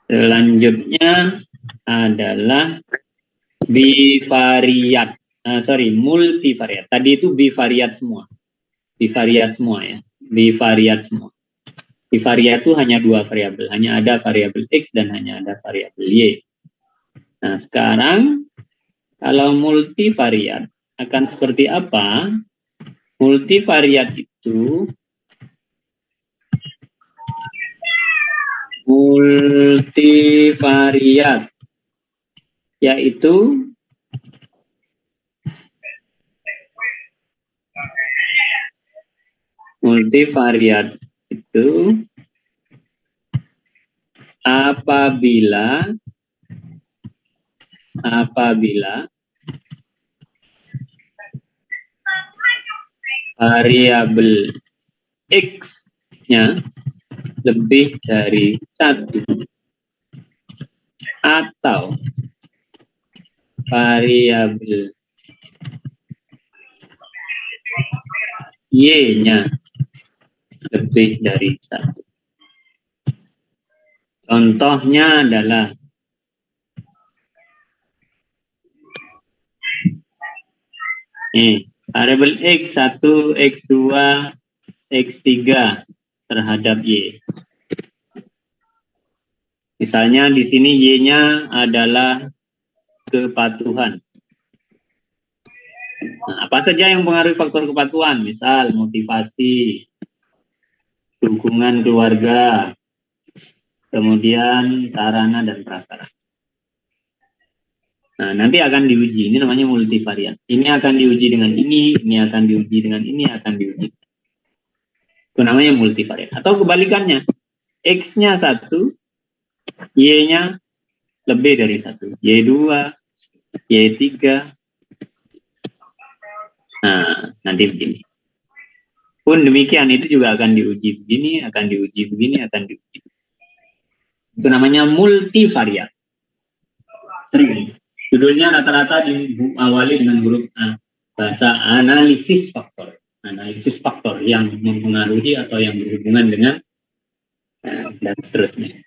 Selanjutnya adalah multivariat. Tadi itu bivariat semua. Bivariat semua ya. Bivariat semua. Bivariat itu hanya 2 variabel, hanya ada variabel X dan hanya ada variabel Y. Nah, sekarang kalau multivariat akan seperti apa? Multivariat itu yaitu multivariat itu apabila variabel X-nya lebih dari 1 atau variabel Y-nya lebih dari 1. Contohnya adalah variabel X1, X2, X3 terhadap Y. Misalnya di sini Y-nya adalah kepatuhan. Nah, apa saja yang mempengaruhi faktor kepatuhan? Misal motivasi, dukungan keluarga, kemudian sarana dan prasarana. Nah, nanti akan diuji. Ini namanya multivariat. Ini akan diuji dengan ini akan diuji dengan ini, akan diuji. Itu namanya multivariat. Atau kebalikannya, X-nya 1, Y-nya lebih dari 1. Y2, Y3. Nah, nanti begini. Pun demikian, itu juga akan diuji begini, akan diuji begini, akan diuji. Itu namanya multivariat. Sering. Judulnya rata-rata diawali dengan huruf A. Bahasa analisis faktor. Analisis faktor yang mempengaruhi atau yang berhubungan dengan dan seterusnya.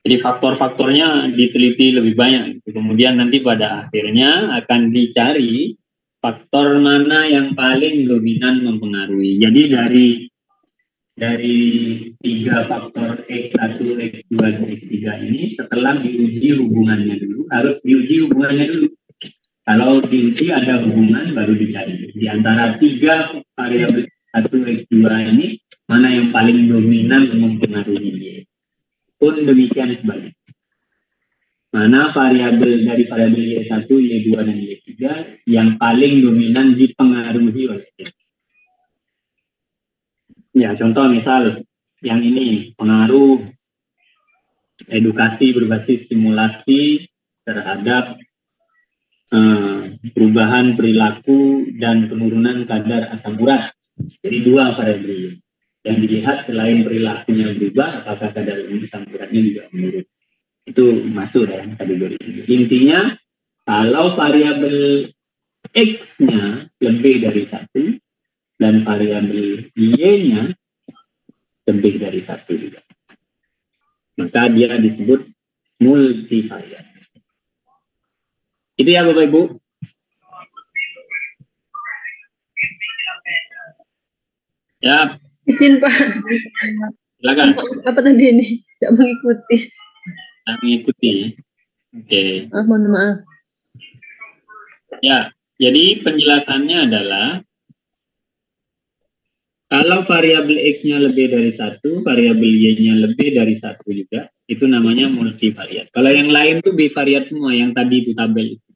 Jadi faktor-faktornya diteliti lebih banyak. Kemudian nanti pada akhirnya akan dicari faktor mana yang paling dominan mempengaruhi. Jadi dari 3 faktor X1, X2, dan X3 ini setelah diuji hubungannya dulu, harus diuji hubungannya dulu. Kalau diuji ada hubungan baru dicari. Di antara 3 variabel X1, X2 ini mana yang paling dominan mempengaruhi Y. Pun demikian sebaliknya. Mana variabel dari variabel Y1, Y2, dan Y3 yang paling dominan dipengaruhi oleh Y. Ya, contoh misal yang ini, pengaruh edukasi berbasis simulasi terhadap perubahan perilaku dan penurunan kadar asam urat. Jadi 2 variabel yang dilihat selain perilakunya berubah, apakah kadar asam uratnya juga menurun. Itu masuk dalam kategori ini. Intinya, kalau variabel X-nya lebih dari 1 dan variabel Y-nya lebih dari 1 juga, maka dia disebut multivariat. Itu ya Bapak Ibu. Ya, Izin Pak. silakan. Apa tadi ini? Tidak mengikuti. Mengikuti. Oke. Mohon maaf. Ya, jadi penjelasannya adalah kalau variabel X-nya lebih dari 1, variabel Y-nya lebih dari 1 juga, itu namanya multivariat. Kalau yang lain tuh bivariat semua, yang tadi itu tabel itu.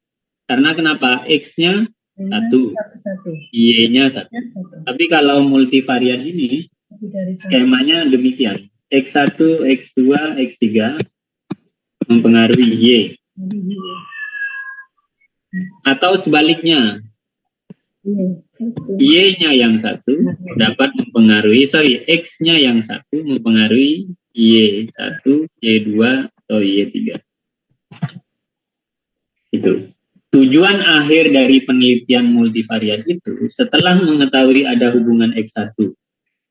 Karena kenapa? X-nya 1, Y-nya 1. Tapi kalau multivariat ini, skemanya demikian. X1, X2, X3 mempengaruhi Y. Atau sebaliknya, Y-nya yang 1 dapat mempengaruhi, X-nya yang 1 mempengaruhi Y1, Y2, atau Y3. Itu. Tujuan akhir dari penelitian multivariat itu, setelah mengetahui ada hubungan X1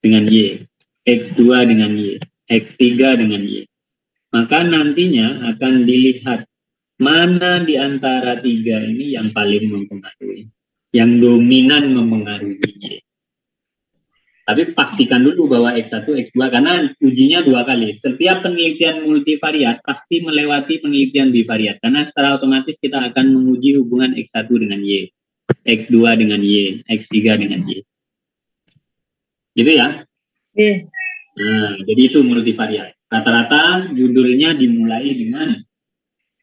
dengan Y, X2 dengan Y, X3 dengan Y, maka nantinya akan dilihat mana di antara 3 ini yang paling mempengaruhi, yang dominan mempengaruhi Y. Tapi pastikan dulu bahwa X1, X2, karena ujinya 2 kali. Setiap penelitian multivariat pasti melewati penelitian bivariat, karena secara otomatis kita akan menguji hubungan X1 dengan Y, X2 dengan Y, X3 dengan Y. Gitu ya? Nah, jadi itu multivariat. Rata-rata judulnya dimulai dengan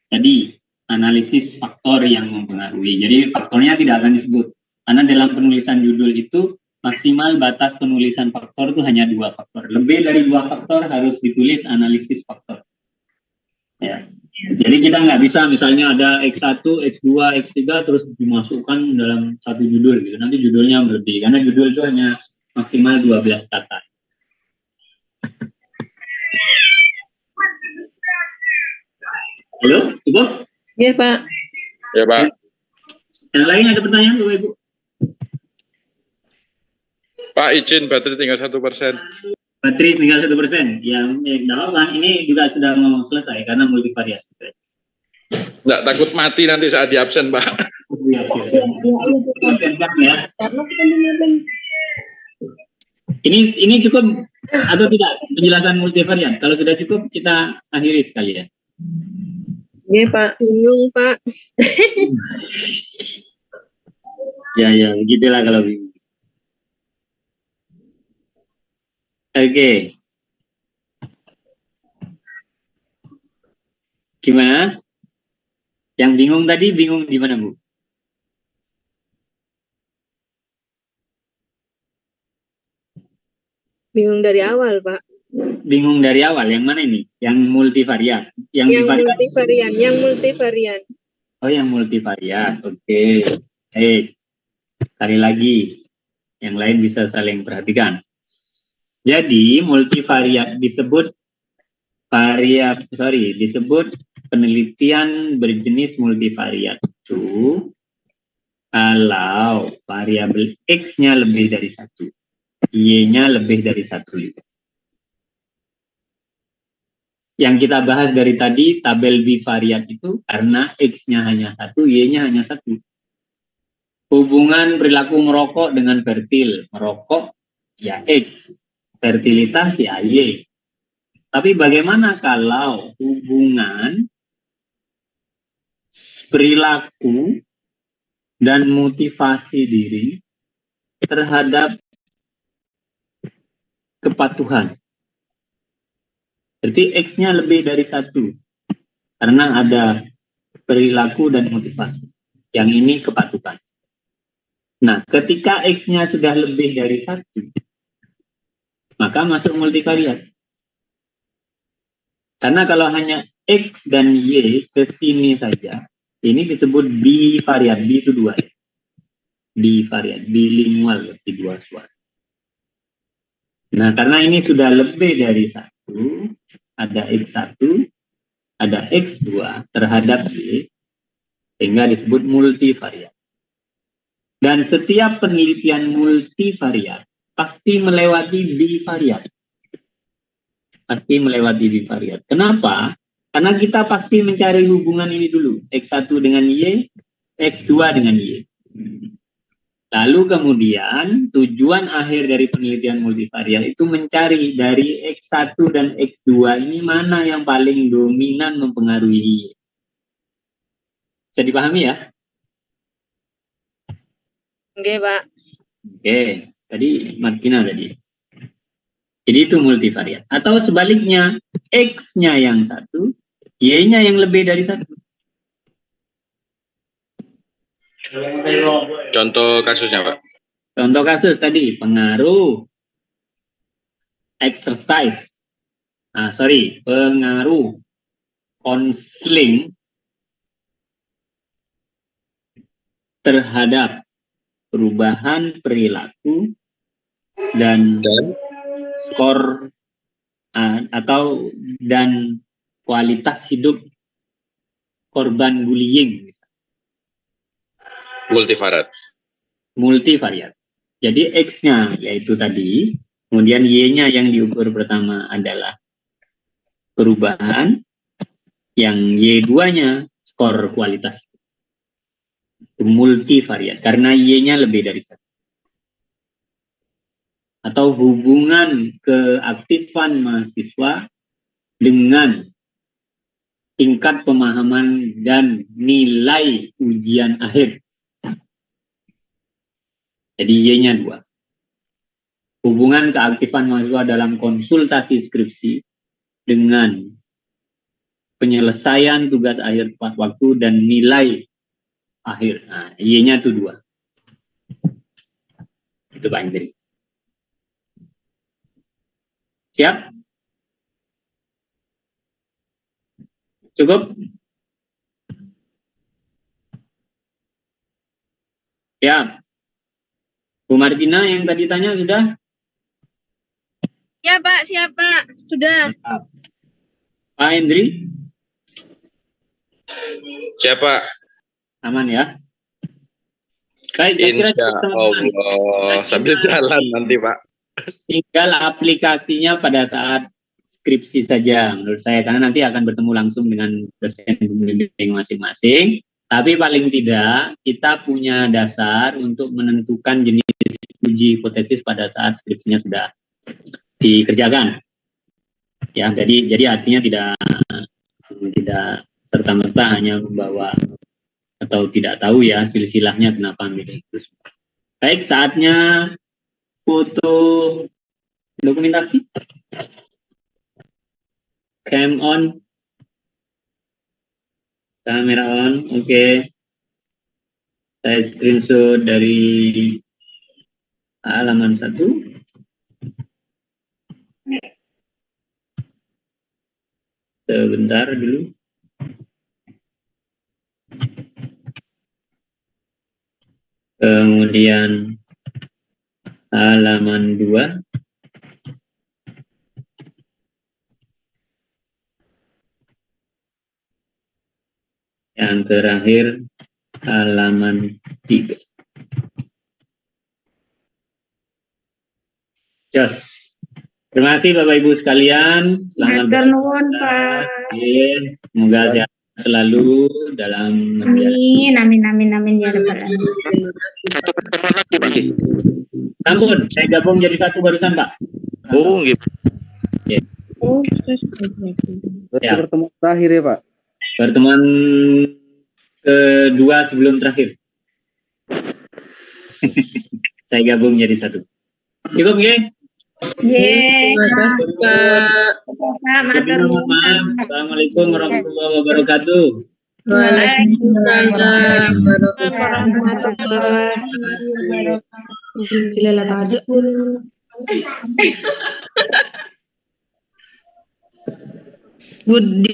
tadi analisis faktor yang mempengaruhi. Jadi faktornya tidak akan disebut, karena dalam penulisan judul itu maksimal batas penulisan faktor itu hanya 2 faktor. Lebih dari 2 faktor harus ditulis analisis faktor. Ya. Jadi kita nggak bisa misalnya ada X1, X2, X3 terus dimasukkan dalam satu judul gitu. Nanti judulnya berlebih, karena judul itu hanya maksimal 12 kata. Halo, Ibu? Iya Pak. Ya Pak. Yang lain ada pertanyaan Bapak Ibu? Pak izin baterai tinggal 1%. Baterai tinggal 1%. Ya, nggak apa-apa. Ini juga sudah mau selesai karena multivariat. Nggak takut mati nanti saat di absen Pak. Iya, ya. Ini cukup atau tidak penjelasan multivariat? Kalau sudah cukup kita akhiri sekali ya. Iya Pak. Bingung Pak. Ya, begitulah kalau bingung. Oke. Gimana? Yang bingung tadi bingung di mana, Bu? Bingung dari awal, Pak. Bingung dari awal. Yang mana ini? Yang multivariat. Yang multivarian. Oh, yang multivariat. Oke. Baik. Sekali lagi. Yang lain bisa saling perhatikan. Jadi multivariat disebut penelitian berjenis multivariat itu kalau variabel X-nya lebih dari 1, Y-nya lebih dari 1 juga. Yang kita bahas dari tadi tabel bivariat itu karena X-nya hanya 1, Y-nya hanya 1. Hubungan perilaku merokok dengan fertil. Merokok ya X, fertilitas ya Y. Tapi bagaimana kalau hubungan perilaku dan motivasi diri terhadap kepatuhan? Berarti X-nya lebih dari 1. Karena ada perilaku dan motivasi. Yang ini kepatuhan. Nah, ketika X-nya sudah lebih dari 1, maka masuk multivariat. Karena kalau hanya X dan Y ke sini saja, ini disebut bivariat. B itu 2 ya. Bivariat, bilingual, berarti 2 suara. Nah, karena ini sudah lebih dari 1, ada X1, ada X2 terhadap Y, sehingga disebut multivariat. Dan setiap penelitian multivariat pasti melewati bivariat. Pasti melewati bivariat. Kenapa? Karena kita pasti mencari hubungan ini dulu. X1 dengan Y, X2 dengan Y. Lalu kemudian tujuan akhir dari penelitian multivariat itu mencari dari X1 dan X2 ini mana yang paling dominan mempengaruhi Y. Bisa dipahami ya? Oke, Pak. Oke, tadi Martina tadi. Jadi itu multivariat. Atau sebaliknya, X-nya yang 1, Y-nya yang lebih dari 1. Contoh kasusnya, Pak. Contoh kasus tadi, pengaruh exercise. Pengaruh konseling terhadap perubahan perilaku dan skor dan kualitas hidup korban bullying. Multivariat. Jadi X-nya yaitu tadi, kemudian Y-nya yang diukur pertama adalah perubahan, yang Y2-nya skor kualitas. Multivariat, karena Y-nya lebih dari 1. Atau hubungan keaktifan mahasiswa dengan tingkat pemahaman dan nilai ujian akhir. Jadi Y-nya 2. Hubungan keaktifan mahasiswa dalam konsultasi skripsi dengan penyelesaian tugas akhir tepat waktu dan nilai akhir. Nah, Y-nya itu 2. Itu Pak Hendri. Siap? Cukup? Siap. Bu Martina yang tadi tanya sudah? Ya, Pak. Siap, Pak. Sudah. Pak Hendri? Siapa? Aman ya? Baik, saya kira Insya Allah. Sambil jalan nanti, Pak. Tinggal aplikasinya pada saat skripsi saja menurut saya, karena nanti akan bertemu langsung dengan dosen pembimbing masing-masing. Tapi paling tidak kita punya dasar untuk menentukan jenis uji hipotesis pada saat skripsinya sudah dikerjakan. Ya, jadi artinya tidak serta-merta hanya membawa atau tidak tahu ya silsilahnya kenapa ambil itu. Baik, saatnya foto dokumentasi. Cam on. Kamera on. Oke. Saya screenshot dari halaman 1. Sebentar dulu. Kemudian halaman 2. Yang terakhir halaman 3. Jos. Terima kasih Bapak Ibu sekalian. Selamat Matur nuwun, Pak. Semoga sehat selalu dalam menjalani. Amin ya rabbal alamin. Satu pertemuan lagi Pak. Ampun, saya gabung jadi satu barusan Pak. Oh gitu. Oh, Ya. Pertemuan terakhir ya Pak. Pertemuan kedua sebelum terakhir. Saya gabung jadi satu. Cukup ya? Yeay. Terima kasih, Pak. Pak, matur Mohon maaf. Assalamualaikum warahmatullahi wabarakatuh. Waalaikumsalam warahmatullahi wabarakatuh. Good